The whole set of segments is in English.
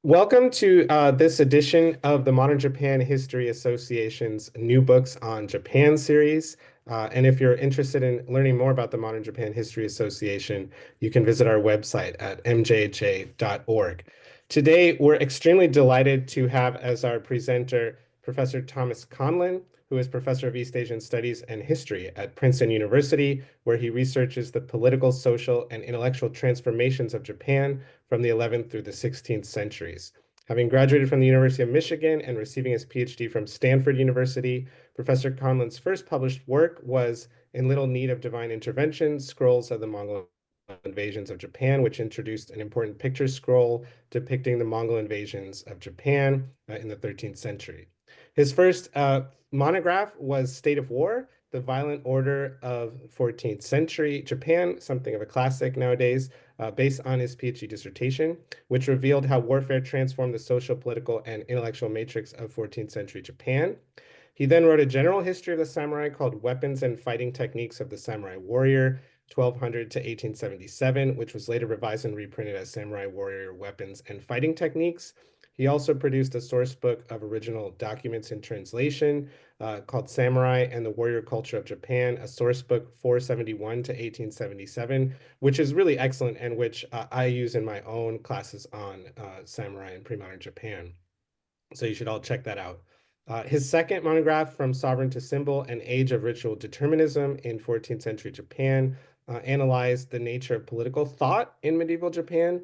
Welcome to this edition of the Modern Japan History Association's New Books on Japan series. And if you're interested in learning more about the Modern Japan History Association, you can visit our website at mjha.org. Today, we're extremely delighted to have as our presenter Professor Thomas Conlan, who is Professor of East Asian Studies and History at Princeton University, where he researches the political, social, and intellectual transformations of Japan from the 11th through the 16th centuries. Having graduated from the University of Michigan and receiving his PhD from Stanford University, Professor Conlan's first published work was In Little Need of Divine Intervention, Scrolls of the Mongol Invasions of Japan, which introduced an important picture scroll depicting the Mongol invasions of Japan in the 13th century. His first monograph was State of War, the Violent Order of 14th Century Japan, something of a classic nowadays, based on his PhD dissertation, which revealed how warfare transformed the social, political, and intellectual matrix of 14th century Japan. He then wrote a general history of the samurai called Weapons and Fighting Techniques of the Samurai Warrior, 1200 to 1877, which was later revised and reprinted as Samurai Warrior Weapons and Fighting Techniques. He also produced a source book of original documents in translation called Samurai and the Warrior Culture of Japan, a source book 471 to 1877, which is really excellent and which I use in my own classes on samurai and pre-modern Japan. So you should all check that out. His second monograph, From Sovereign to Symbol, An Age of Ritual Determinism in 14th Century Japan, analyzed the nature of political thought in medieval Japan.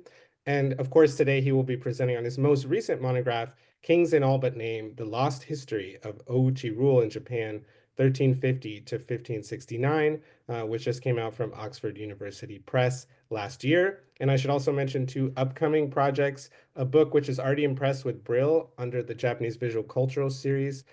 And of course, today he will be presenting on his most recent monograph, Kings in All But Name, The Lost History of Ōuchi Rule in Japan, 1350 to 1569, which just came out from Oxford University Press last year. And I should also mention two upcoming projects, a book which is already in press with Brill under the Japanese Visual Cultural series,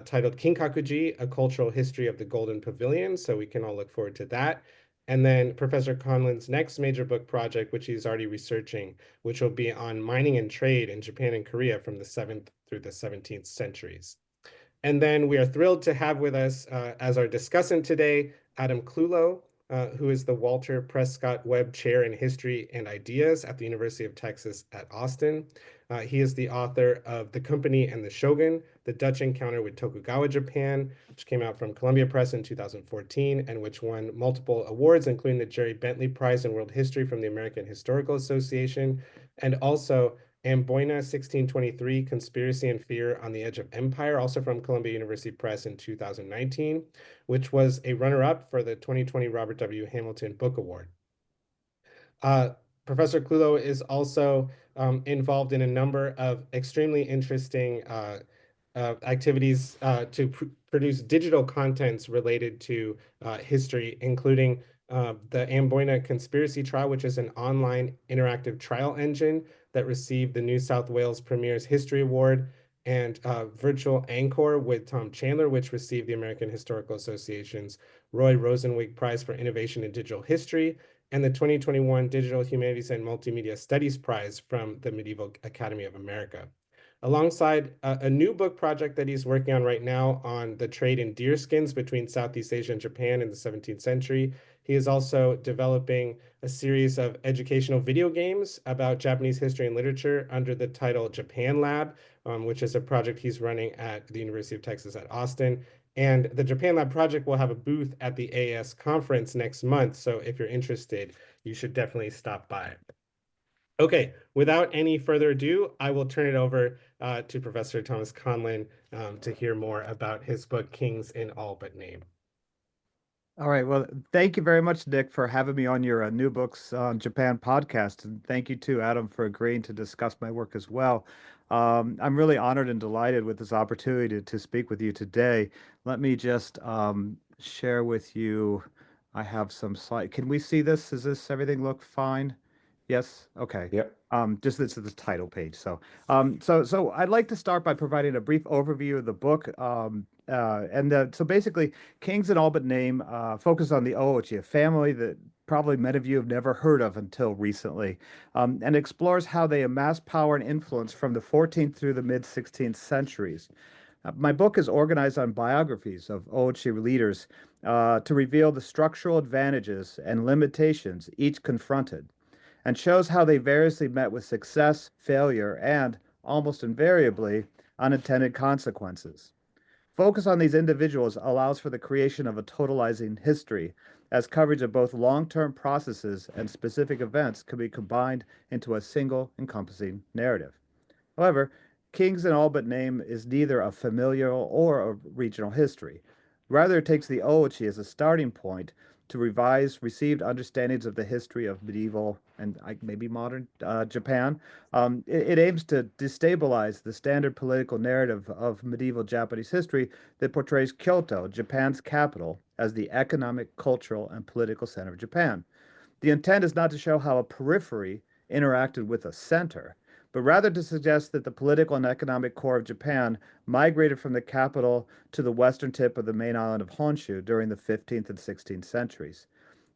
titled Kinkakuji, A Cultural History of the Golden Pavilion. So we can all look forward to that. And then Professor Conlan's next major book project, which he's already researching, which will be on mining and trade in Japan and Korea from the 7th through the 17th centuries. And then we are thrilled to have with us as our discussant today, Adam Clulow, who is the Walter Prescott Webb Chair in History and Ideas at the University of Texas at Austin. He is the author of The Company and the Shogun, The Dutch Encounter with Tokugawa Japan, which came out from Columbia Press in 2014 and which won multiple awards, including the Jerry Bentley Prize in World History from the American Historical Association, and also Amboina 1623, Conspiracy and Fear on the Edge of Empire, also from Columbia University Press in 2019, which was a runner-up for the 2020 Robert W. Hamilton Book Award. Professor Clulow is also involved in a number of extremely interesting activities to produce digital contents related to history, including the Amboina Conspiracy Trial, which is an online interactive trial engine that received the New South Wales Premier's History Award, and Virtual Anchor with Tom Chandler, which received the American Historical Association's Roy Rosenwig Prize for Innovation in Digital History, and the 2021 Digital Humanities and Multimedia Studies Prize from the Medieval Academy of America. Alongside a new book project that he's working on right now on the trade in deerskins between Southeast Asia and Japan in the 17th century, he is also developing a series of educational video games about Japanese history and literature under the title Japan Lab, which is a project he's running at the University of Texas at Austin. And the Japan Lab project will have a booth at the AS conference next month. So if you're interested, you should definitely stop by. Okay, without any further ado, I will turn it over to Professor Thomas Conlan to hear more about his book, Kings in All But Name. All right. Well, thank you very much, Nick, for having me on your New Books on Japan podcast. And thank you too, Adam, for agreeing to discuss my work as well. I'm really honored and delighted with this opportunity to speak with you today. Let me just share with you. I have some slide. Can we see this? Does this everything look fine? Yes. Okay. Yep. Just this is the title page. So I'd like to start by providing a brief overview of the book. So basically, Kings in All But Name focus on the Ōuchi, a family that probably many of you have never heard of until recently, and explores how they amassed power and influence from the 14th through the mid 16th centuries. My book is organized on biographies of Ōuchi leaders to reveal the structural advantages and limitations each confronted, and shows how they variously met with success, failure, and, almost invariably, unintended consequences. Focus on these individuals allows for the creation of a totalizing history, as coverage of both long-term processes and specific events could be combined into a single encompassing narrative. However, Kings in all but name is neither a familial or a regional history. Rather, it takes the Ōuchi as a starting point to revise received understandings of the history of medieval and maybe modern Japan. It aims to destabilize the standard political narrative of medieval Japanese history that portrays Kyoto, Japan's capital, as the economic, cultural, and political center of Japan. The intent is not to show how a periphery interacted with a center, but rather to suggest that the political and economic core of Japan migrated from the capital to the western tip of the main island of Honshu during the 15th and 16th centuries.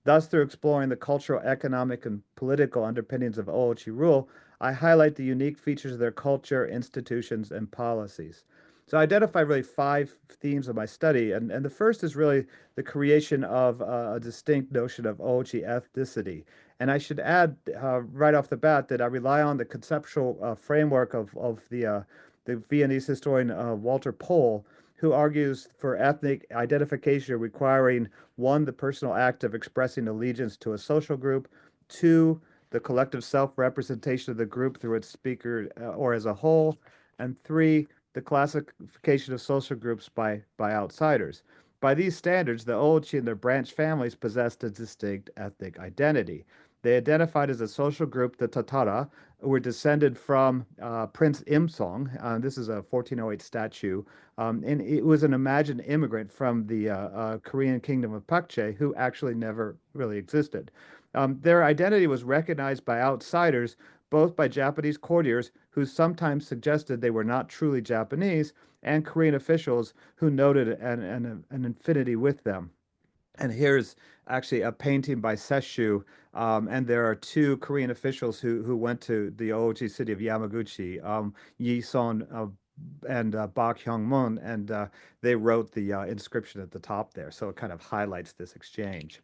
Thus, through exploring the cultural, economic, and political underpinnings of Ōuchi rule, I highlight the unique features of their culture, institutions, and policies. So I identify really five themes of my study, and the first is really the creation of a distinct notion of Ōuchi ethnicity. And I should add right off the bat that I rely on the conceptual framework of the Viennese historian Walter Pohl, who argues for ethnic identification requiring one, the personal act of expressing allegiance to a social group, two, the collective self-representation of the group through its speaker or as a whole, and three, the classification of social groups by outsiders. By these standards, the Ōuchi and their branch families possessed a distinct ethnic identity. They identified as a social group the Tatara, who were descended from Prince Imsong. This is a 1408 statue, and it was an imagined immigrant from the Korean kingdom of Pakche who actually never really existed. Their identity was recognized by outsiders, both by Japanese courtiers who sometimes suggested they were not truly Japanese, and Korean officials who noted an affinity with them. And here's actually a painting by Sesshu, and there are two Korean officials who went to the Ōuchi city of Yamaguchi, Yi Son and Bak Hyung-moon, and they wrote the inscription at the top there. So it kind of highlights this exchange.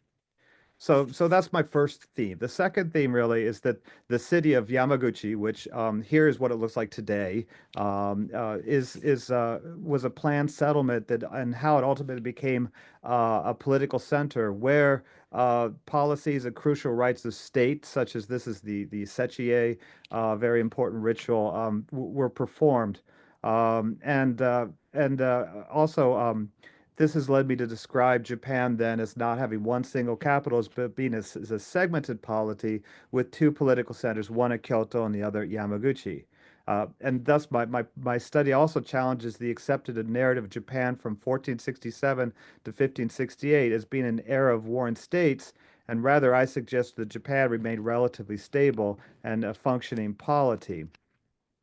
So that's my first theme. The second theme really is that the city of Yamaguchi, which here is what it looks like today, is was a planned settlement that and how it ultimately became a political center where policies and crucial rites of state, such as this is the Sechie, very important ritual, were performed, and also. This has led me to describe Japan then as not having one single capital, but being as a segmented polity with two political centers, one at Kyoto and the other at Yamaguchi. And thus, my study also challenges the accepted narrative of Japan from 1467 to 1568 as being an era of warring states, and rather I suggest that Japan remained relatively stable and a functioning polity.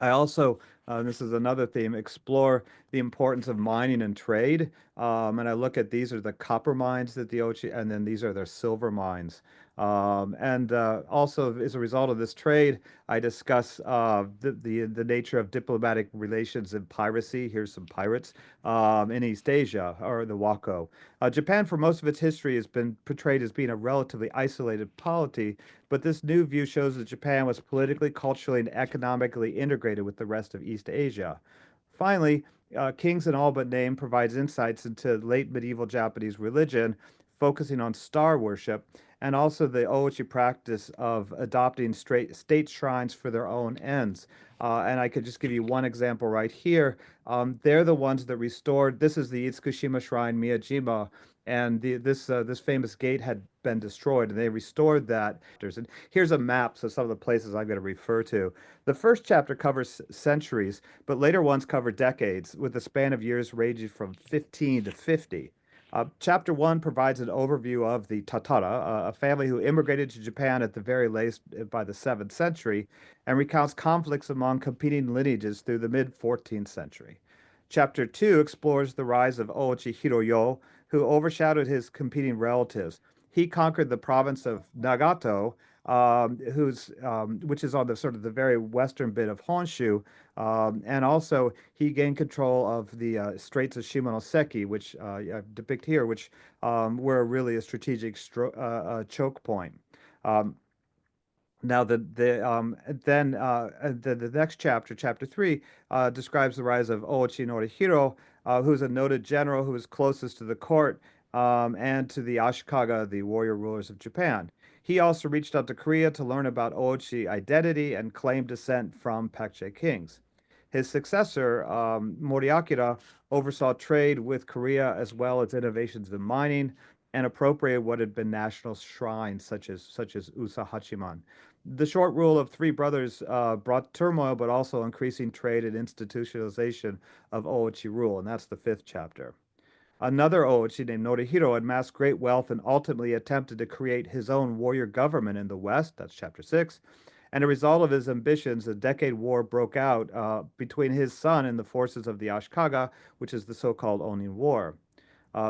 I also, this is another theme, explore the importance of mining and trade. And I look at these are the copper mines that the Ōuchi, and then these are their silver mines. And also, as a result of this trade, I discuss the nature of diplomatic relations and piracy. Here's some pirates in East Asia or the Wako. Japan, for most of its history, has been portrayed as being a relatively isolated polity, but this new view shows that Japan was politically, culturally, and economically integrated with the rest of East Asia. Finally, Kings in All But Name provides insights into late medieval Japanese religion, focusing on star worship, and also the Ōuchi practice of adopting state shrines for their own ends. And I could just give you one example right here. They're the ones that restored, this is the Itsukushima Shrine, Miyajima, and this famous gate had been destroyed, and they restored that. And here's a map, of some of the places I'm going to refer to. The first chapter covers centuries, but later ones cover decades, with a span of years ranging from 15 to 50. Chapter 1 provides an overview of the Tatara, a family who immigrated to Japan at the very latest by the 7th century, and recounts conflicts among competing lineages through the mid 14th century. Chapter 2 explores the rise of Ōuchi Hiroyo, who overshadowed his competing relatives. He conquered the province of Nagato, which is on the sort of the very western bit of Honshu, and also he gained control of the Straits of Shimonoseki, which I depict here, which were really a strategic choke point. Um, Now the next chapter, chapter three, describes the rise of Ōuchi Norihiro, who's a noted general who was closest to the court and to the Ashikaga, the warrior rulers of Japan. He also reached out to Korea to learn about Ōuchi identity and claimed descent from Paekje kings. His successor, Moriakira, oversaw trade with Korea as well as innovations in mining and appropriated what had been national shrines such as Usa Hachiman. The short rule of three brothers brought turmoil, but also increasing trade and institutionalization of Ōuchi rule, and that's the fifth chapter. Another Ōuchi named Norihiro amassed great wealth and ultimately attempted to create his own warrior government in the West. That's chapter six. And a result of his ambitions, a decade war broke out between his son and the forces of the Ashikaga, which is the so-called Onin War.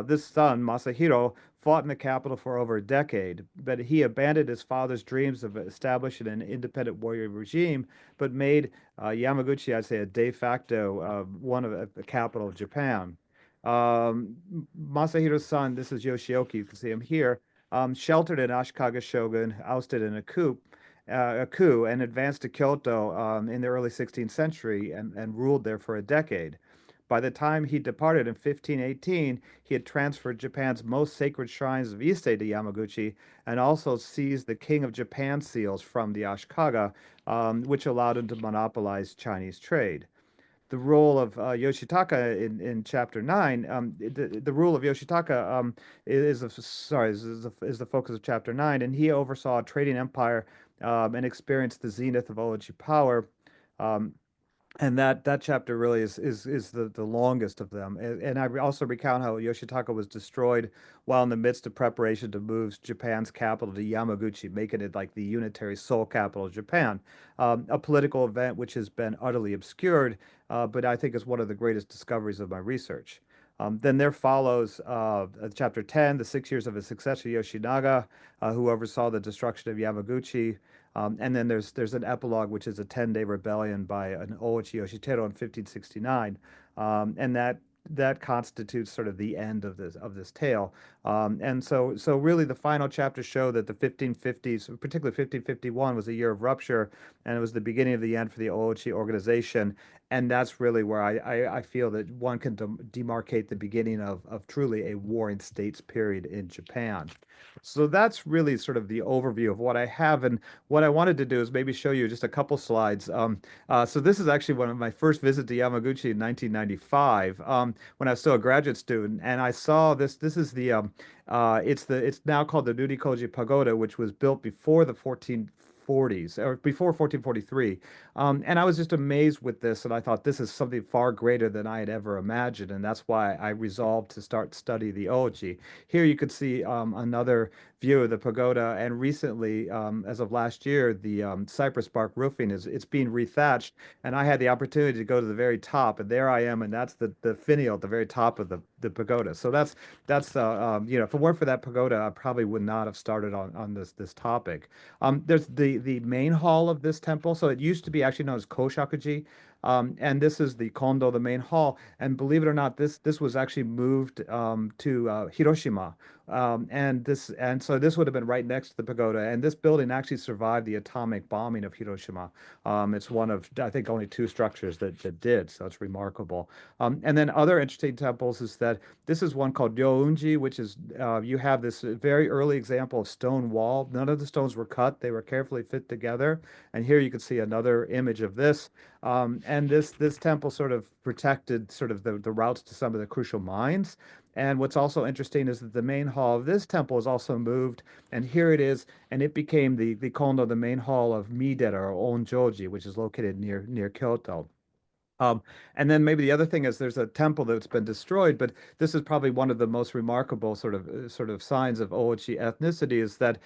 This son, Masahiro, fought in the capital for over a decade, but he abandoned his father's dreams of establishing an independent warrior regime, but made Yamaguchi, I'd say, a de facto one of the capital of Japan. Masahiro's son, this is Yoshioki, you can see him here, sheltered an Ashikaga shogun, ousted in a coup, and advanced to Kyoto in the early 16th century and ruled there for a decade. By the time he departed in 1518, he had transferred Japan's most sacred shrines of Ise to Yamaguchi and also seized the King of Japan seals from the Ashikaga, which allowed him to monopolize Chinese trade. The role of Yoshitaka in chapter nine, the rule of Yoshitaka is the focus of chapter nine, and he oversaw a trading empire and experienced the zenith of Ōuchi power. Um, and that chapter really is the longest of them. And I also recount how Yoshitaka was destroyed while in the midst of preparation to move Japan's capital to Yamaguchi, making it like the unitary sole capital of Japan. A political event which has been utterly obscured, but I think is one of the greatest discoveries of my research. Then there follows chapter 10, the 6 years of his successor Yoshinaga, who oversaw the destruction of Yamaguchi. And then there's an epilogue, which is a 10-day rebellion by an Ōuchi Yoshiteru in 1569, and that constitutes sort of the end of this tale. And so really the final chapters show that the 1550s, particularly 1551, was a year of rupture, and it was the beginning of the end for the Ōuchi organization. And that's really where I feel that one can demarcate the beginning of truly a warring states period in Japan. So that's really sort of the overview of what I have. And what I wanted to do is maybe show you just a couple slides. So this is actually one of my first visit to Yamaguchi in 1995, when I was still a graduate student, and I saw this. This is it's now called the Nurikoji Pagoda, which was built before the 1440s or before 1443. And I was just amazed with this, and I thought this is something far greater than I had ever imagined, and that's why I resolved to start study the Ōuchi. Here you could see another view of the pagoda, and recently, as of last year, the cypress bark roofing it's being rethatched, and I had the opportunity to go to the very top, and there I am, and that's the finial at the very top of the pagoda. So if it weren't for that pagoda, I probably would not have started on this topic. There's the main hall of this temple. So it used to be actually known as Koshakuji. And this is the Kondo, the main hall. And believe it or not, this was actually moved to Hiroshima. So this would have been right next to the pagoda. And this building actually survived the atomic bombing of Hiroshima. It's one of, I think, only two structures that did. So it's remarkable. And then other interesting temples is that this is one called Ryounji, which is you have this very early example of stone wall. None of the stones were cut; they were carefully fit together. And here you can see another image of this. And this temple sort of protected sort of the routes to some of the crucial mines. And what's also interesting is that the main hall of this temple is also moved, and here it is, and it became the Kondo, the main hall of Midera or Onjoji, which is located near Kyoto. And then maybe the other thing is there's a temple that's been destroyed, but this is probably one of the most remarkable sort of signs of Ōuchi ethnicity is that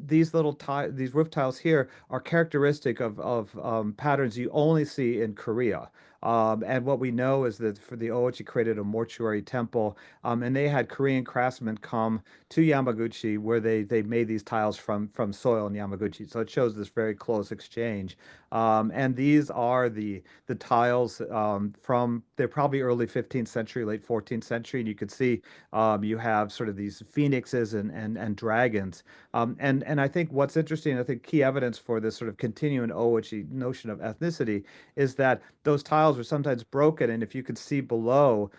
these roof tiles here are characteristic of patterns you only see in Korea. And what we know is that for the Ōuchi created a mortuary temple, and they had Korean craftsmen come to Yamaguchi where they made these tiles from soil in Yamaguchi. So it shows this very close exchange. And these are the tiles from they're probably early 15th century, late 14th century, and you can see you have sort of these phoenixes and dragons. And I think what's interesting, I think key evidence for this sort of continuing Ōuchi notion of ethnicity is that those tiles were sometimes broken, and if you could see below,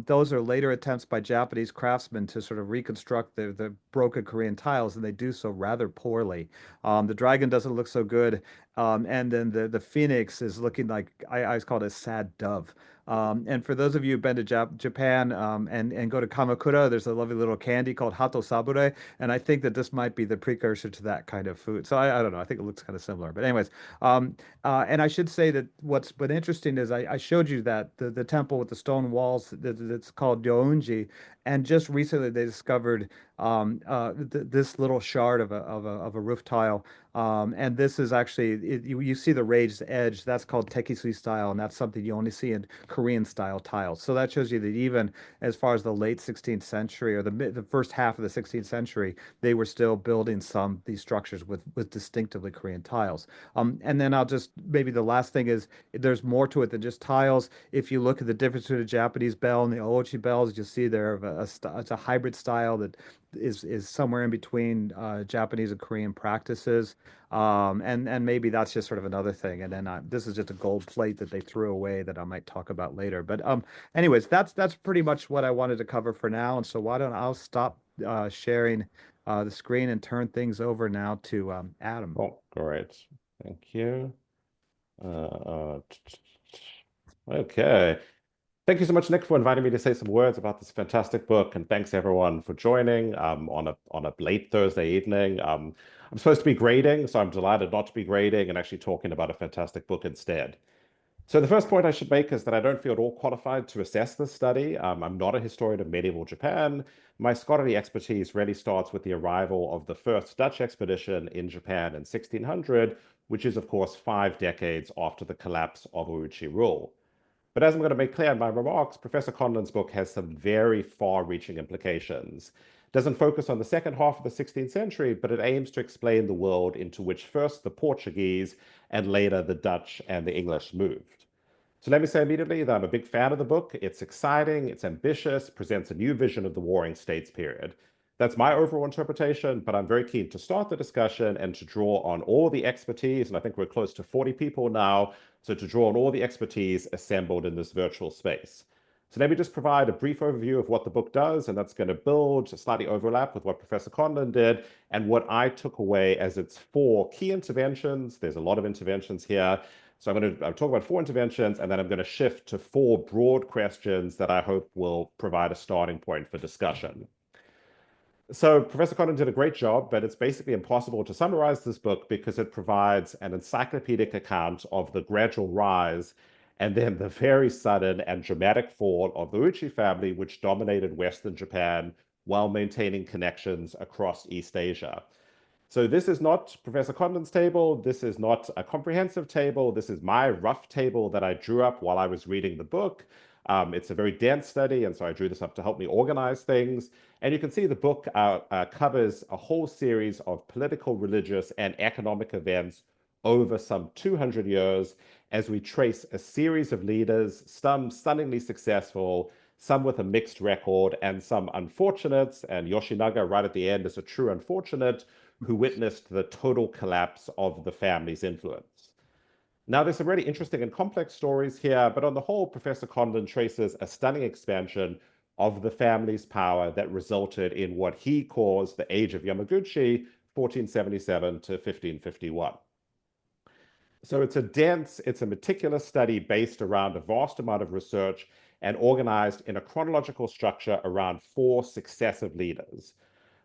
those are later attempts by Japanese craftsmen to sort of reconstruct the broken Korean tiles, and they do so rather poorly. The dragon doesn't look so good, and then the phoenix is looking like I always call it a sad dove. And for those of you who've been to Japan and go to Kamakura, there's a lovely little candy called Hato Sabure, and I think that this might be the precursor to that kind of food. So I don't know. I think it looks kind of similar. But anyways, and I should say that what's been interesting is I showed you that the temple with the stone walls that's called Younji, and just recently they discovered this little shard of a roof tile. And this is actually you see the raised edge. That's called tekisui style, and that's something you only see in Korean style tiles. So that shows you that even as far as the late 16th century or the first half of the 16th century, they were still building these structures with distinctively Korean tiles. And then I'll just maybe the last thing is there's more to it than just tiles. If you look at the difference between the Japanese bell and the Ōuchi bells, you'll see there it's a hybrid style that is somewhere in between Japanese and Korean practices. And maybe that's just sort of another thing. And then this is just a gold plate that they threw away that I might talk about later. But anyways, that's pretty much what I wanted to cover for now. And so why don't I'll stop sharing the screen and turn things over now to Adam. Oh, great. Thank you. Okay. Thank you so much, Nick, for inviting me to say some words about this fantastic book, and thanks everyone for joining on a late Thursday evening. I'm supposed to be grading, so I'm delighted not to be grading and actually talking about a fantastic book instead. So the first point I should make is that I don't feel at all qualified to assess this study. I'm not a historian of medieval Japan. My scholarly expertise really starts with the arrival of the first Dutch expedition in Japan in 1600, which is, of course, 5 decades after the collapse of Ōuchi rule. But as I'm going to make clear in my remarks, Professor Conlan's book has some very far-reaching implications. It doesn't focus on the second half of the 16th century, but it aims to explain the world into which first the Portuguese and later the Dutch and the English moved. So let me say immediately that I'm a big fan of the book. It's exciting, it's ambitious, presents a new vision of the Warring States period. That's my overall interpretation, but I'm very keen to start the discussion and to draw on all the expertise, and I think we're close to 40 people now, so to draw on all the expertise assembled in this virtual space. So let me just provide a brief overview of what the book does, and that's going to build, slightly overlap with what Professor Conlan did, and what I took away as its 4 key interventions. There's a lot of interventions here. So I'm going to talk about 4 interventions, and then I'm going to shift to 4 broad questions that I hope will provide a starting point for discussion. So Professor Conlan did a great job, but it's basically impossible to summarize this book because it provides an encyclopedic account of the gradual rise and then the very sudden and dramatic fall of the Ōuchi family, which dominated Western Japan while maintaining connections across East Asia. So this is not Professor Conlan's table. This is not a comprehensive table. This is my rough table that I drew up while I was reading the book. It's a very dense study, and so I drew this up to help me organize things. And you can see the book covers a whole series of political, religious, and economic events over some 200 years as we trace a series of leaders, some stunningly successful, some with a mixed record, and some unfortunates. And Yoshinaga, right at the end, is a true unfortunate who witnessed the total collapse of the family's influence. Now, there's some really interesting and complex stories here, but on the whole, Professor Conlan traces a stunning expansion of the family's power that resulted in what he calls the Age of Yamaguchi, 1477 to 1551. So it's a meticulous study based around a vast amount of research and organized in a chronological structure around 4 successive leaders.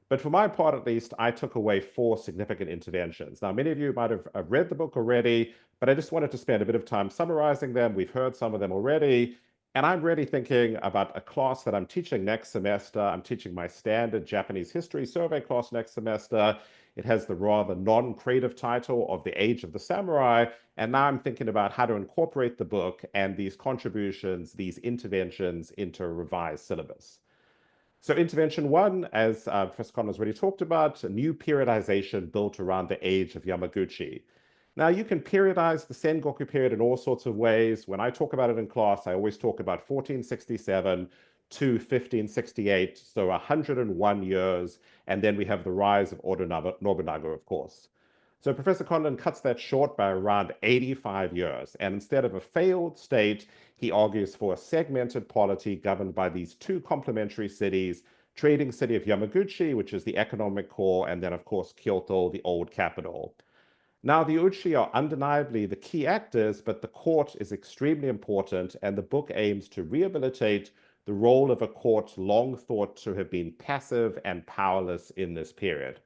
But for my part, at least, I took away 4 significant interventions. Now, many of you might have read the book already, but I just wanted to spend a bit of time summarizing them. We've heard some of them already. And I'm really thinking about a class that I'm teaching next semester. I'm teaching my standard Japanese history survey class next semester. It has the rather non-creative title of The Age of the Samurai. And now I'm thinking about how to incorporate the book and these contributions, these interventions into a revised syllabus. So intervention one, as Professor Conlan has already talked about, a new periodization built around the age of Yamaguchi. Now, you can periodize the Sengoku period in all sorts of ways. When I talk about it in class, I always talk about 1467 to 1568, so 101 years, and then we have the rise of Oda Nobunaga, of course. So Professor Conlan cuts that short by around 85 years, and instead of a failed state, he argues for a segmented polity governed by these two complementary cities, trading city of Yamaguchi, which is the economic core, and then, of course, Kyoto, the old capital. Now, the Ōuchi are undeniably the key actors, but the court is extremely important, and the book aims to rehabilitate the role of a court long thought to have been passive and powerless in this period.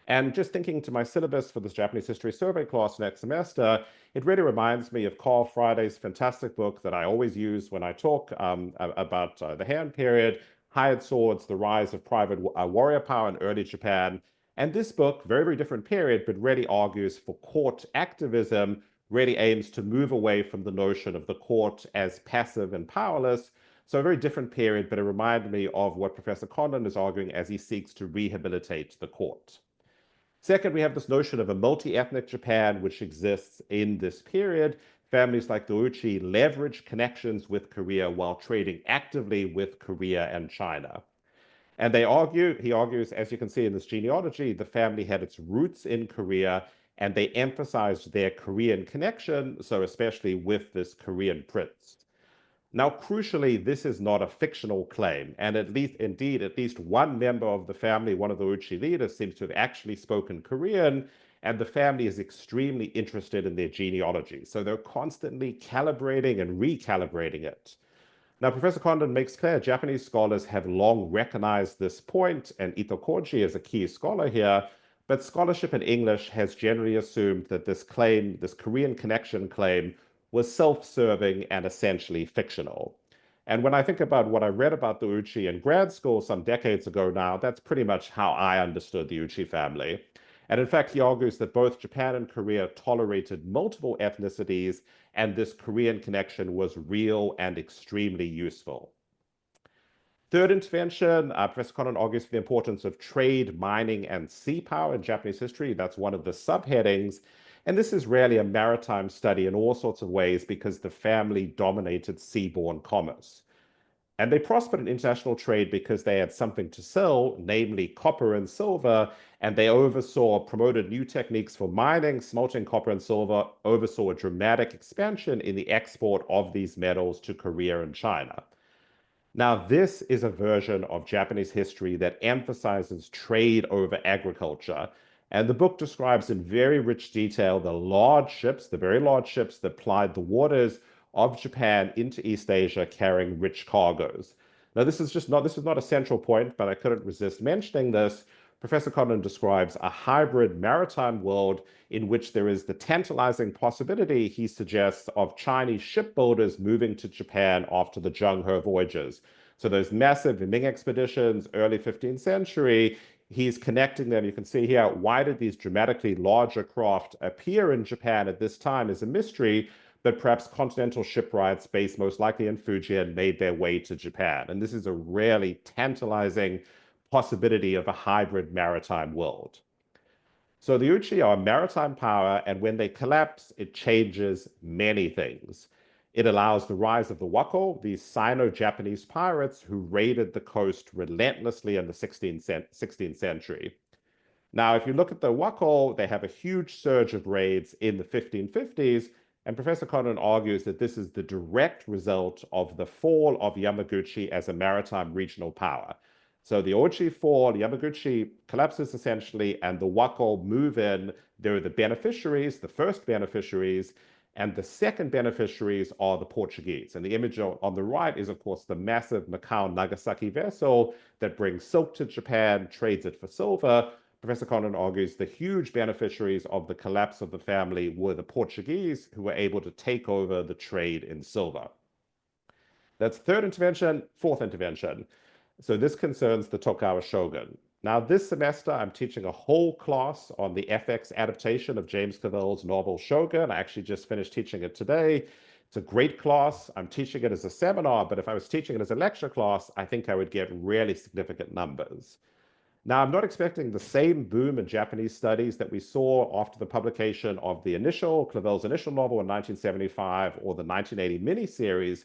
And just thinking to my syllabus for this Japanese history survey class next semester, it really reminds me of Carl Friday's fantastic book that I always use when I talk about the Heian period, Hired Swords, The Rise of Private Warrior Power in Early Japan. And this book, very, very different period, but really argues for court activism, really aims to move away from the notion of the court as passive and powerless. So a very different period, but it reminded me of what Professor Conlan is arguing as he seeks to rehabilitate the court. Second, we have this notion of a multi-ethnic Japan, which exists in this period. Families like the Ōuchi leverage connections with Korea while trading actively with Korea and China. And he argues, as you can see in this genealogy, the family had its roots in Korea, and they emphasized their Korean connection, so especially with this Korean prince. Now, crucially, this is not a fictional claim, and at least one member of the family, one of the Ōuchi leaders, seems to have actually spoken Korean, and the family is extremely interested in their genealogy. So they're constantly calibrating and recalibrating it. Now, Professor Conlan makes clear Japanese scholars have long recognized this point, and Ito Koji is a key scholar here, but scholarship in English has generally assumed that this claim, this Korean connection claim, was self-serving and essentially fictional. And when I think about what I read about the Ōuchi in grad school some decades ago now, that's pretty much how I understood the Ōuchi family. And in fact, he argues that both Japan and Korea tolerated multiple ethnicities, and this Korean connection was real and extremely useful. Third intervention, Professor Conlan argues for the importance of trade, mining, and sea power in Japanese history. That's one of the subheadings. And this is really a maritime study in all sorts of ways because the family dominated seaborne commerce. And they prospered in international trade because they had something to sell, namely copper and silver, and they promoted new techniques for mining, smelting copper and silver, oversaw a dramatic expansion in the export of these metals to Korea and China. Now, this is a version of Japanese history that emphasizes trade over agriculture. And the book describes in very rich detail the large ships, the very large ships that plied the waters of Japan into East Asia carrying rich cargoes. Now, this is not a central point, but I couldn't resist mentioning this. Professor Conlan describes a hybrid maritime world in which there is the tantalizing possibility, he suggests, of Chinese shipbuilders moving to Japan after the Zheng He voyages. So those massive Ming expeditions, early 15th century, he's connecting them. You can see here, why did these dramatically larger craft appear in Japan at this time is a mystery, but perhaps continental shipwrights based most likely in Fujian made their way to Japan. And this is a really tantalizing possibility of a hybrid maritime world. So the Ōuchi are a maritime power, and when they collapse, it changes many things. It allows the rise of the Wako, these Sino-Japanese pirates who raided the coast relentlessly in the 16th century. Now, if you look at the Wako, they have a huge surge of raids in the 1550s, and Professor Conlan argues that this is the direct result of the fall of Yamaguchi as a maritime regional power. So the Ōuchi fall, Yamaguchi collapses essentially, and the Wako move in. They're the beneficiaries, the first beneficiaries, and the second beneficiaries are the Portuguese. And the image on the right is, of course, the massive Macau-Nagasaki vessel that brings silk to Japan, trades it for silver. Professor Conlan argues the huge beneficiaries of the collapse of the family were the Portuguese, who were able to take over the trade in silver. That's third intervention. Fourth intervention. So this concerns the Tokugawa shogun. Now, this semester, I'm teaching a whole class on the FX adaptation of James Clavell's novel Shogun. I actually just finished teaching it today. It's a great class. I'm teaching it as a seminar, but if I was teaching it as a lecture class, I think I would get really significant numbers. Now, I'm not expecting the same boom in Japanese studies that we saw after the publication of Clavell's initial novel in 1975 or the 1980 miniseries,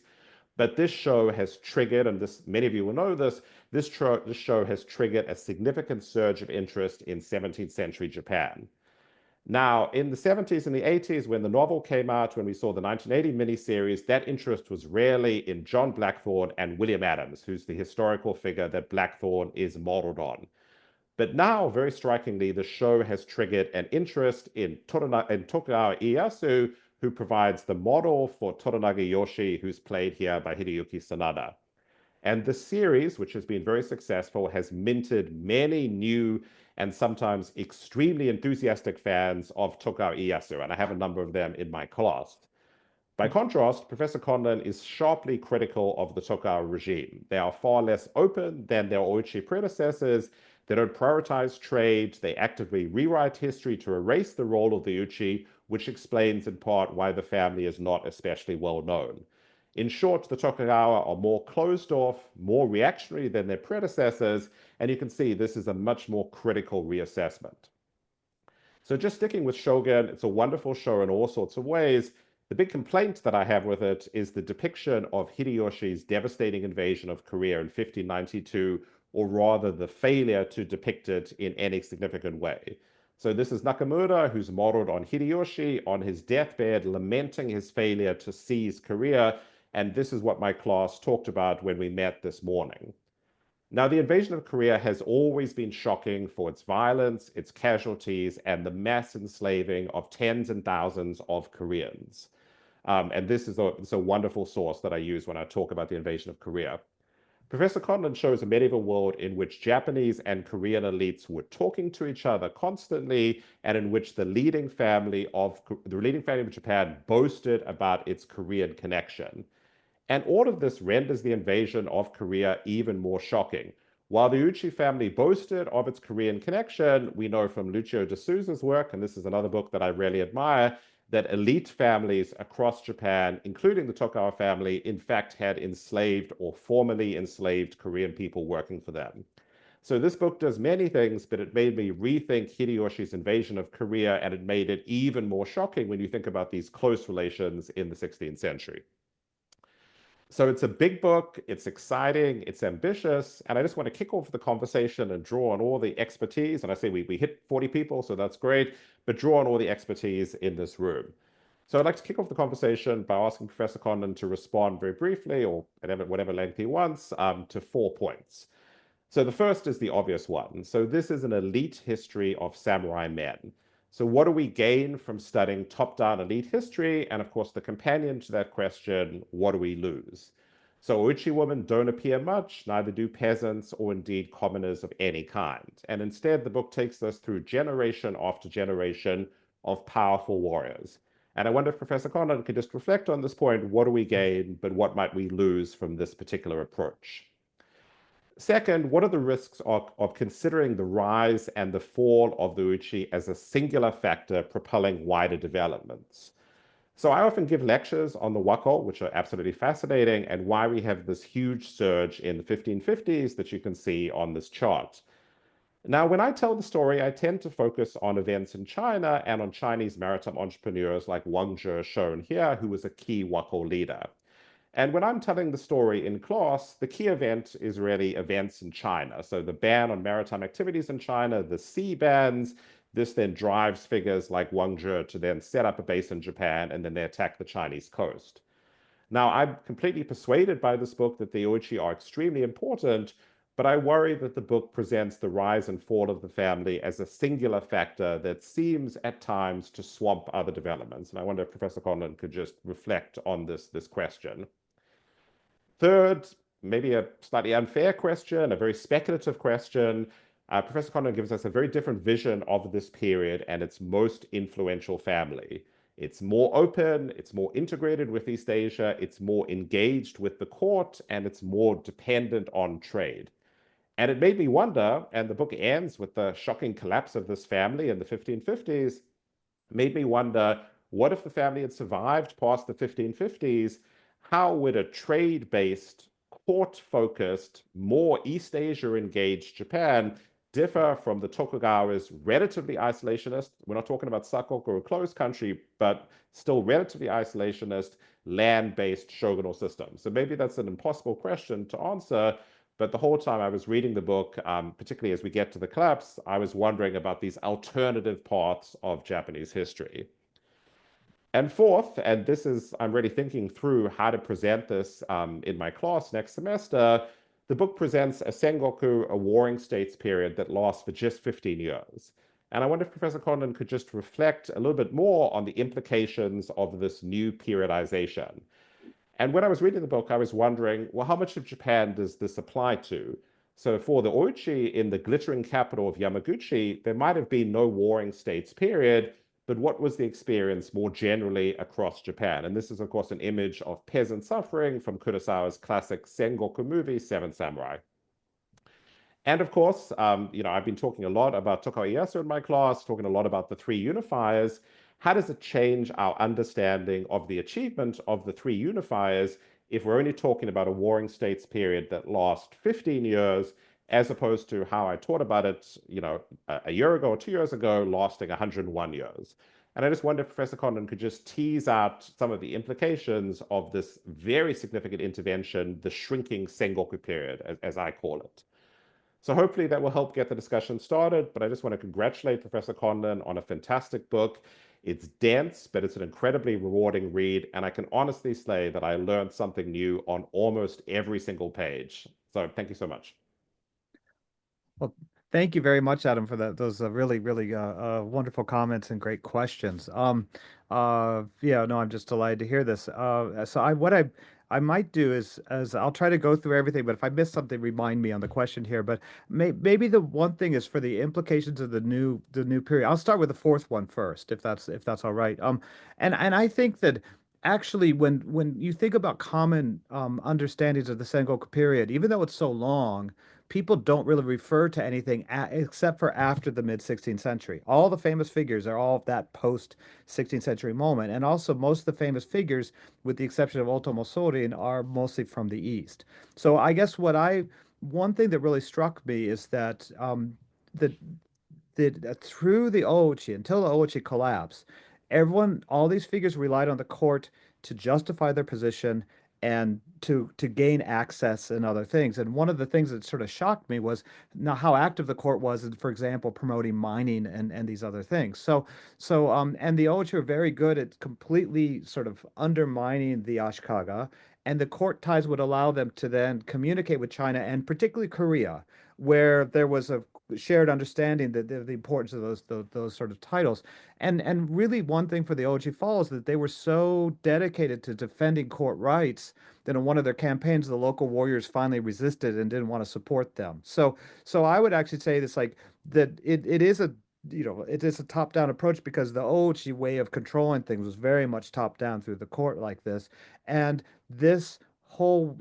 but this show has triggered, and many of you will know this show has triggered a significant surge of interest in 17th century Japan. Now, in the 70s and the 80s, when the novel came out, when we saw the 1980 miniseries, that interest was rarely in John Blackthorne and William Adams, who's the historical figure that Blackthorne is modeled on. But now, very strikingly, the show has triggered an interest in Tokugawa Ieyasu, who provides the model for Toranaga Yoshi, who's played here by Hideyuki Sanada. And the series, which has been very successful, has minted many new and sometimes extremely enthusiastic fans of Tokugawa Ieyasu, and I have a number of them in my class. By contrast, Professor Conlan is sharply critical of the Tokugawa regime. They are far less open than their Ōuchi predecessors. They don't prioritize trade. They actively rewrite history to erase the role of the Ōuchi, which explains in part why the family is not especially well known. In short, the Tokugawa are more closed off, more reactionary than their predecessors, and you can see this is a much more critical reassessment. So just sticking with Shogun, it's a wonderful show in all sorts of ways. The big complaint that I have with it is the depiction of Hideyoshi's devastating invasion of Korea in 1592, or rather the failure to depict it in any significant way. So this is Nakamura, who's modeled on Hideyoshi on his deathbed, lamenting his failure to seize Korea, and this is what my class talked about when we met this morning. Now, the invasion of Korea has always been shocking for its violence, its casualties, and the mass enslaving of tens and thousands of Koreans. And this is a wonderful source that I use when I talk about the invasion of Korea. Professor Conlan shows a medieval world in which Japanese and Korean elites were talking to each other constantly, and in which the leading family of Japan boasted about its Korean connection. And all of this renders the invasion of Korea even more shocking. While the Ōuchi family boasted of its Korean connection, we know from Lucio de Souza's work, and this is another book that I really admire, that elite families across Japan, including the Tokugawa family, in fact had enslaved or formerly enslaved Korean people working for them. So this book does many things, but it made me rethink Hideyoshi's invasion of Korea, and it made it even more shocking when you think about these close relations in the 16th century. So it's a big book, it's exciting, it's ambitious, and I just want to kick off the conversation and draw on all the expertise. And I say we hit 40 people, so that's great, but draw on all the expertise in this room. So I'd like to kick off the conversation by asking Professor Conlan to respond very briefly, or whatever length he wants, to 4 points. So the first is the obvious one. So this is an elite history of samurai men. So what do we gain from studying top-down elite history? And of course, the companion to that question, what do we lose? So Ōuchi women don't appear much, neither do peasants or indeed commoners of any kind. And instead, the book takes us through generation after generation of powerful warriors. And I wonder if Professor Conlan could just reflect on this point. What do we gain, but what might we lose from this particular approach? Second, what are the risks of considering the rise and the fall of the Ōuchi as a singular factor propelling wider developments? So I often give lectures on the wako, which are absolutely fascinating, and why we have this huge surge in the 1550s that you can see on this chart. Now, when I tell the story, I tend to focus on events in China and on Chinese maritime entrepreneurs like Wang Zhe, shown here, who was a key wako leader. And when I'm telling the story in class, the key event is really events in China. So the ban on maritime activities in China, the sea bans, this then drives figures like Wang Zhe to then set up a base in Japan, and then they attack the Chinese coast. Now, I'm completely persuaded by this book that the Ōuchi are extremely important, but I worry that the book presents the rise and fall of the family as a singular factor that seems at times to swamp other developments. And I wonder if Professor Conlan could just reflect on this question. Third, maybe a slightly unfair question, a very speculative question. Professor Conlan gives us a very different vision of this period and its most influential family. It's more open, it's more integrated with East Asia, it's more engaged with the court, and it's more dependent on trade. And it made me wonder, and the book ends with the shocking collapse of this family in the 1550s, made me wonder, what if the family had survived past the 1550s? How would a trade-based, court-focused, more East Asia-engaged Japan differ from the Tokugawa's relatively isolationist? We're not talking about Sakoku or a closed country, but still relatively isolationist, land-based shogunal system. So maybe that's an impossible question to answer, but the whole time I was reading the book, particularly as we get to the collapse, I was wondering about these alternative paths of Japanese history. And fourth, and this is, I'm really thinking through how to present this in my class next semester, the book presents a Sengoku, a warring states period that lasts for just 15 years. And I wonder if Professor Conlan could just reflect a little bit more on the implications of this new periodization. And when I was reading the book, I was wondering, well, how much of Japan does this apply to? So for the Ōuchi in the glittering capital of Yamaguchi, there might have been no warring states period, but what was the experience more generally across Japan? And this is, of course, an image of peasant suffering from Kurosawa's classic Sengoku movie, Seven Samurai. And of course, I've been talking a lot about Tokugawa Ieyasu in my class, talking a lot about the three unifiers. How does it change our understanding of the achievement of the three unifiers if we're only talking about a warring states period that lasts 15 years, as opposed to how I taught about it, a year ago or 2 years ago, lasting 101 years? And I just wonder if Professor Conlan could just tease out some of the implications of this very significant intervention, the shrinking Sengoku period, as I call it. So hopefully that will help get the discussion started, but I just want to congratulate Professor Conlan on a fantastic book. It's dense, but it's an incredibly rewarding read, and I can honestly say that I learned something new on almost every single page. So thank you so much. Well, thank you very much, Adam, for those really, really wonderful comments and great questions. Yeah, no, I'm just delighted to hear this. What I might do is I'll try to go through everything, but if I miss something, remind me on the question here. But maybe the one thing is for the implications of the new period. I'll start with the fourth one first, if that's all right. And I think that actually when you think about common understandings of the Sengoku period, even though it's so long, people don't really refer to anything except for after the mid 16th century. All the famous figures are all of that post 16th century moment. And also, most of the famous figures, with the exception of Otomo Sorin, are mostly from the East. So, I guess one thing that really struck me is that that through the Ōuchi, until the Ōuchi collapsed, all these figures relied on the court to justify their position and to gain access and other things. And one of the things that sort of shocked me was now how active the court was in, for example, promoting mining and these other things. And the Ōuchi were very good at completely sort of undermining the Ashikaga, and the court ties would allow them to then communicate with China and particularly Korea, where there was a shared understanding that the importance of those sort of titles. And really, one thing for the Ōuchi follows that they were so dedicated to defending court rights that in one of their campaigns, the local warriors finally resisted and didn't want to support them. So I would actually say this like that it is a it is a top-down approach because the Ōuchi way of controlling things was very much top-down through the court like this, and this whole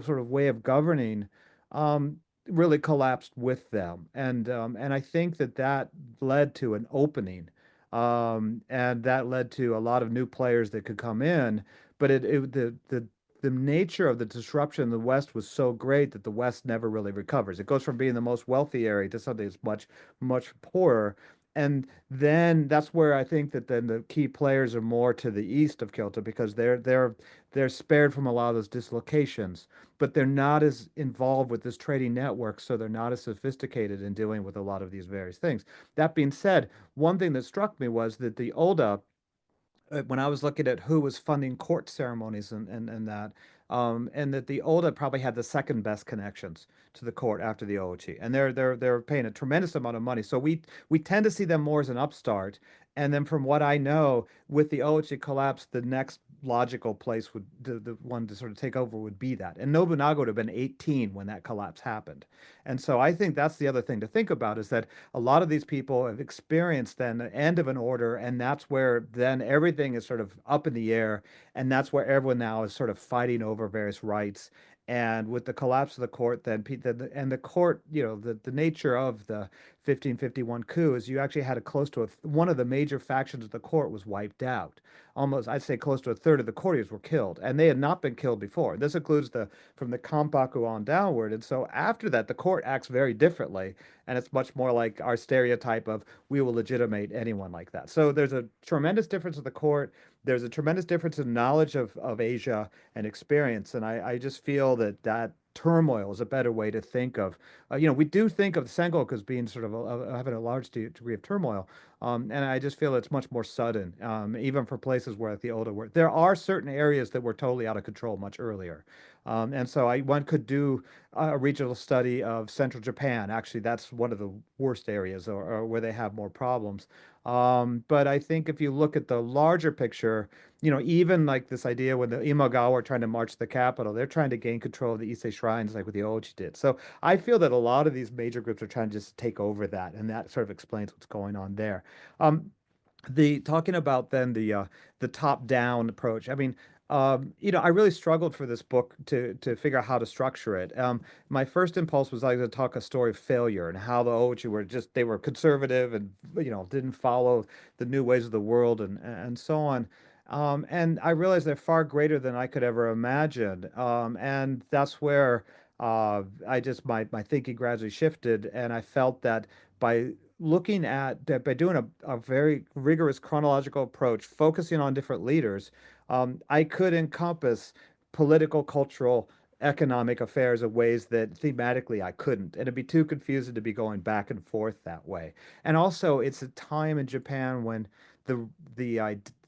sort of way of governing um, really collapsed with them, and I think that led to an opening, and that led to a lot of new players that could come in, but the nature of the disruption in the West was so great that the West never really recovers. It goes from being the most wealthy area to something that's much, much poorer. And then that's where I think that then the key players are more to the east of Kyoto because they're spared from a lot of those dislocations, but they're not as involved with this trading network, so they're not as sophisticated in dealing with a lot of these various things. That being said, one thing that struck me was that the Oda, when I was looking at who was funding court ceremonies and that, and that the Oda probably had the second best connections to the court after the Ōuchi, and they're paying a tremendous amount of money. So we tend to see them more as an upstart. And then from what I know, with the Ōuchi collapse, the next logical place would the one to sort of take over would be that. And Nobunaga would have been 18 when that collapse happened. And so I think that's the other thing to think about is that a lot of these people have experienced then the end of an order, and that's where then everything is sort of up in the air, and that's where everyone now is sort of fighting over various rights. And with the collapse of the court, then and the court, the nature of the 1551 coup is you actually had a close to one of the major factions of the court was wiped out. Almost, I'd say close to a third of the courtiers were killed, and they had not been killed before. This includes the from the Kampaku on downward. And so after that, the court acts very differently, and it's much more like our stereotype of we will legitimate anyone like that. So there's a tremendous difference in the court. There's a tremendous difference in knowledge of Asia and experience. And I just feel that that turmoil is a better way to think of, we do think of the Sengoku as being sort of having a large degree of turmoil. And I just feel it's much more sudden, even for places where the Oda were. There are certain areas that were totally out of control much earlier. And so one could do a regional study of central Japan. Actually, that's one of the worst areas or where they have more problems. But I think if you look at the larger picture, even like this idea when the Imagawa are trying to march to the capital, they're trying to gain control of the Ise shrines like what the Ōuchi did. So I feel that a lot of these major groups are trying to just take over that, and that sort of explains what's going on there. Um, the talking about then the top-down approach. I mean, I really struggled for this book to figure out how to structure it. My first impulse was like to talk a story of failure and how the Ōuchi were they were conservative and didn't follow the new ways of the world and so on. And I realized they're far greater than I could ever imagine. And that's where I just my thinking gradually shifted, and I felt that by looking at that by doing a very rigorous chronological approach, focusing on different leaders, I could encompass political, cultural, economic affairs in ways that thematically I couldn't. And it'd be too confusing to be going back and forth that way. And also, it's a time in Japan when the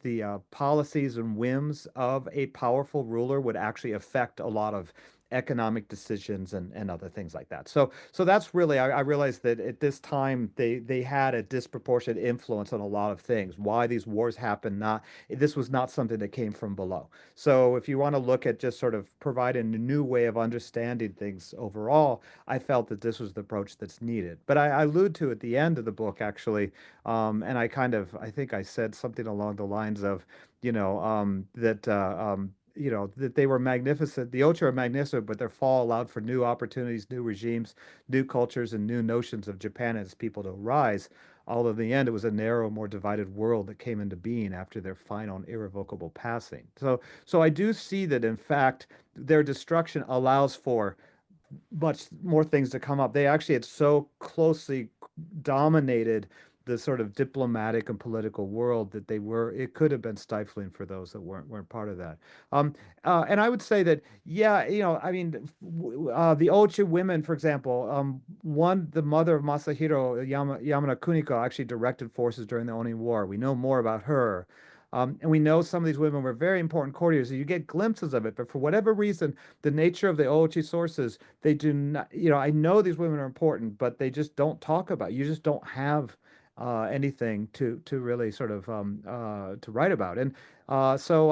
the policies and whims of a powerful ruler would actually affect a lot of economic decisions and other things like that. So that's really I realized that at this time they had a disproportionate influence on a lot of things. Why these wars happened, not this was not something that came from below. So if you want to look at just sort of providing a new way of understanding things overall, I felt that this was the approach that's needed. But I allude to at the end of the book actually, and I think I said something along the lines of, that they were magnificent. The Ōuchi are magnificent, but their fall allowed for new opportunities, new regimes, new cultures, and new notions of Japan and its people to rise. Although in the end, it was a narrow, more divided world that came into being after their final and irrevocable passing. So I do see that, in fact, their destruction allows for much more things to come up. They actually had so closely dominated the sort of diplomatic and political world that it could have been stifling for those that weren't part of that. And I would say that, yeah, I mean, the Ōuchi women, for example, the mother of Masahiro, Yamada Kuniko, actually directed forces during the Onin War. We know more about her. And we know some of these women were very important courtiers. You get glimpses of it, but for whatever reason, the nature of the Ōuchi sources, they do not, I know these women are important, but they just don't talk about it. You just don't have anything to really sort of to write about. And so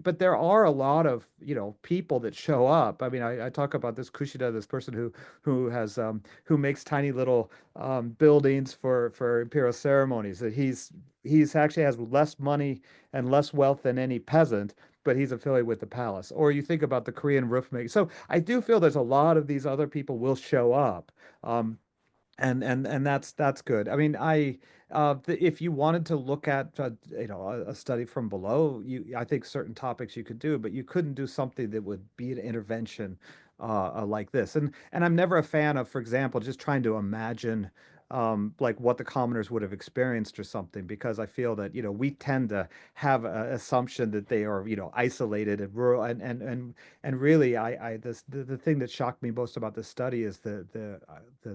but there are a lot of people that show up. I mean, I talk about this Kushida, this person who makes tiny little buildings for imperial ceremonies. That he's actually has less money and less wealth than any peasant, but he's affiliated with the palace. Or you think about the Korean roof making. So I do feel there's a lot of these other people will show up. And that's good. I mean, if you wanted to look at a study from below, I think certain topics you could do, but you couldn't do something that would be an intervention like this. And I'm never a fan of, for example, just trying to imagine like what the commoners would have experienced or something, because I feel that we tend to have an assumption that they are isolated and rural, and really the thing that shocked me most about this study is the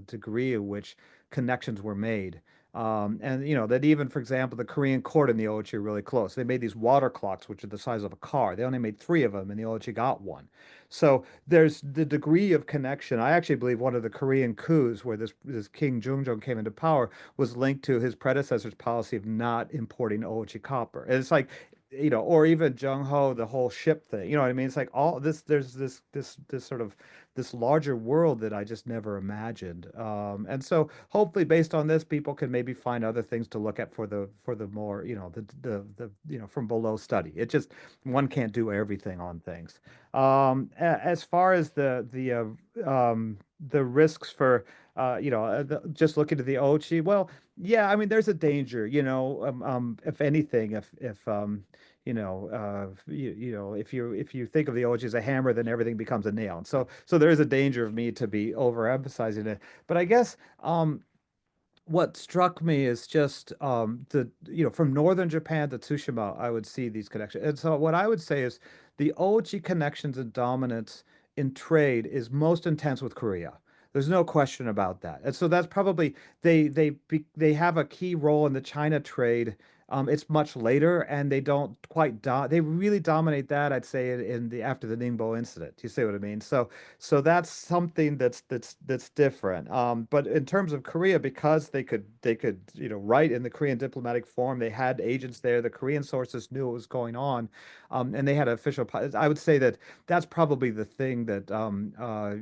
degree at which connections were made. And that even, for example, the Korean court and the Ōuchi are really close. They made these water clocks, which are the size of a car. They only made three of them, and the Ōuchi got one. So there's the degree of connection. I actually believe one of the Korean coups where this King Jungjong came into power was linked to his predecessor's policy of not importing Ōuchi copper. And it's like or even Jung Ho, the whole ship thing. You know what I mean? It's like all this, there's this sort of this larger world that I just never imagined. And so hopefully based on this, people can maybe find other things to look at for the more, from below study. It just one can't do everything on things. As far as the risks for just looking at the Ōuchi, well, yeah, I mean, there's a danger, if anything, if if you think of the Ōuchi as a hammer, then everything becomes a nail. And so there is a danger of me to be overemphasizing it. But I guess what struck me is just from northern Japan to Tsushima, I would see these connections. And so what I would say is the Ōuchi connections and dominance in trade is most intense with Korea. There's no question about that. And so that's probably they have a key role in the China trade. It's much later, and they don't quite they really dominate that, I'd say, in the after the Ningbo incident. You see what I mean? So that's something that's different. But in terms of Korea, because they could write in the Korean diplomatic form, they had agents there. The Korean sources knew what was going on, and they had official. I would say that that's probably the thing that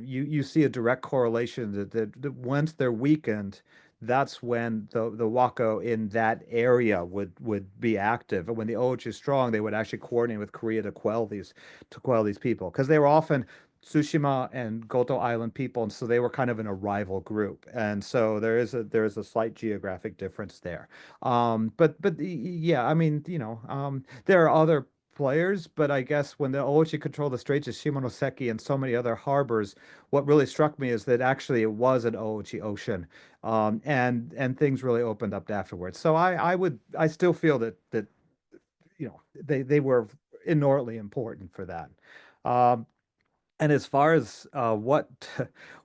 you see a direct correlation that once they're weakened, that's when the Wako in that area would be active. And when the OH is strong, they would actually coordinate with Korea to quell these people because they were often Tsushima and Goto Island people, and so they were kind of in a rival group. And so there is a slight geographic difference there. But yeah, I mean, there are other players, but I guess when the Ōuchi controlled the Straits of Shimonoseki and so many other harbors, what really struck me is that actually it was an Ōuchi ocean, and things really opened up afterwards. So I still feel that they were inordinately important for that. Um, and as far as what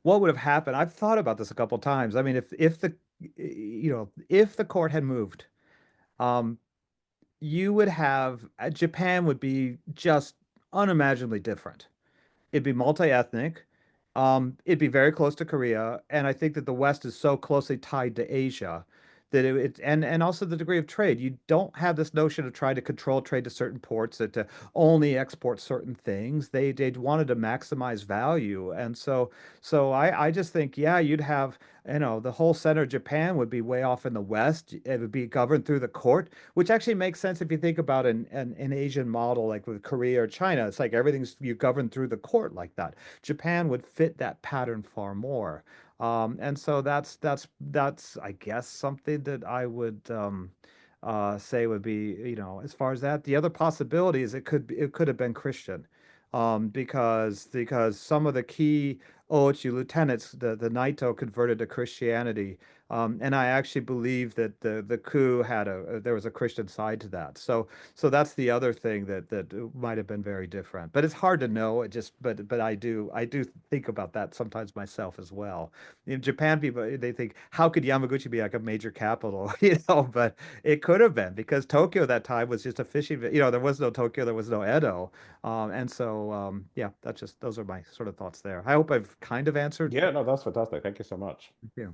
would have happened, I've thought about this a couple times. I mean, if the court had moved, um, you would have Japan would be just unimaginably different. It'd be multi-ethnic. It'd be very close to Korea, and I think that the West is so closely tied to Asia that and also the degree of trade. You don't have this notion of trying to control trade to certain ports that to only export certain things. They wanted to maximize value, and so I just think yeah, you'd have the whole center of Japan would be way off in the West. It would be governed through the court, which actually makes sense if you think about an Asian model like with Korea or China. It's like everything's you govern through the court like that. Japan would fit that pattern far more. And so that's I guess something that I would say would be, as far as that. The other possibility is it could have been Christian, because some of the key Ōuchi lieutenants, the Naito converted to Christianity, and I actually believe that the coup there was a Christian side to that. So that's the other thing that might have been very different. But it's hard to know. But I do think about that sometimes myself as well. In Japan, people they think, how could Yamaguchi be like a major capital? But it could have been because Tokyo at that time was just a fishing. There was no Tokyo, there was no Edo, and so yeah, those are my sort of thoughts there. I hope I've kind of answered. Yeah, no, that's fantastic. Thank you so much. Yeah.